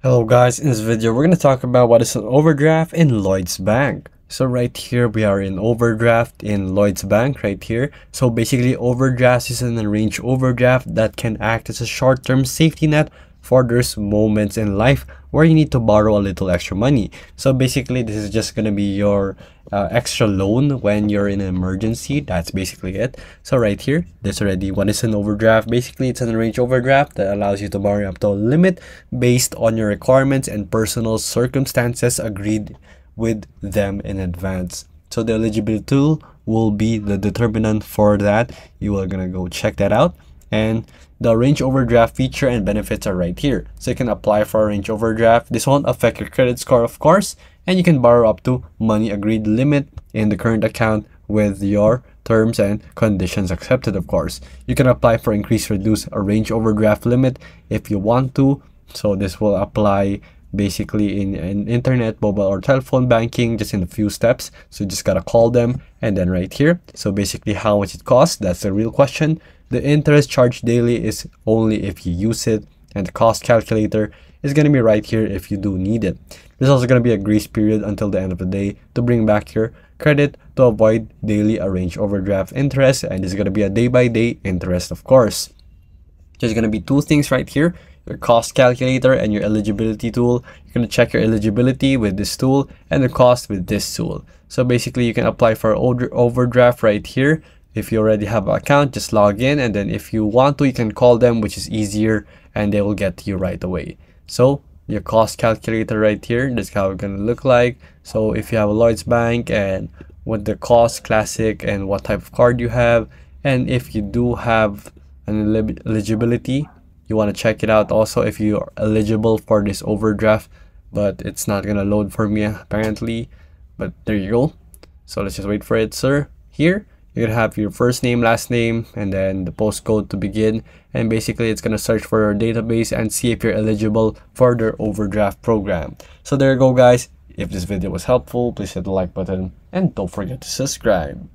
Hello guys, in this video we're going to talk about what is an overdraft in Lloyds Bank. So right here we are in overdraft in Lloyds Bank right here. So basically overdraft is an arranged overdraft that can act as a short-term safety net for those moments in life where you need to borrow a little extra money. So basically this is just going to be your extra loan when you're in an emergency. That's basically it. So right here, there's already what is an overdraft. Basically, it's an arranged overdraft that allows you to borrow up to a limit based on your requirements and personal circumstances agreed with them in advance. So the eligibility tool will be the determinant for that. You are gonna go check that out. And the arrange overdraft feature and benefits are right here. So you can apply for arrange overdraft. This won't affect your credit score, of course, and you can borrow up to money agreed limit in the current account with your terms and conditions accepted, of course. You can apply for increased reduced arrange overdraft limit if you want to. So this will apply basically in internet, mobile, or telephone banking just in a few steps. So you just gotta call them, and then right here. So basically how much it costs, that's the real question. The interest charged daily is only if you use it, and the cost calculator is going to be right here if you do need it. There's also going to be a grace period until the end of the day to bring back your credit to avoid daily arranged overdraft interest, and it's going to be a day-by-day interest, of course. There's going to be two things right here, your cost calculator and your eligibility tool. You're going to check your eligibility with this tool and the cost with this tool. So basically you can apply for overdraft right here. If you already have an account, just log in, and then if you want to, you can call them, which is easier, and they will get to you right away. So your cost calculator right here, that's how it's gonna look like. So if you have a Lloyds Bank and what the cost, classic, and what type of card you have, and if you do have an eligibility, you want to check it out also if you are eligible for this overdraft, but it's not gonna load for me apparently. But there you go. So let's just wait for it, sir. Here you're gonna have your first name, last name, and then the postcode to begin, and basically it's gonna search for your database and see if you're eligible for their overdraft program. So there you go, guys. If this video was helpful, please hit the like button and don't forget to subscribe.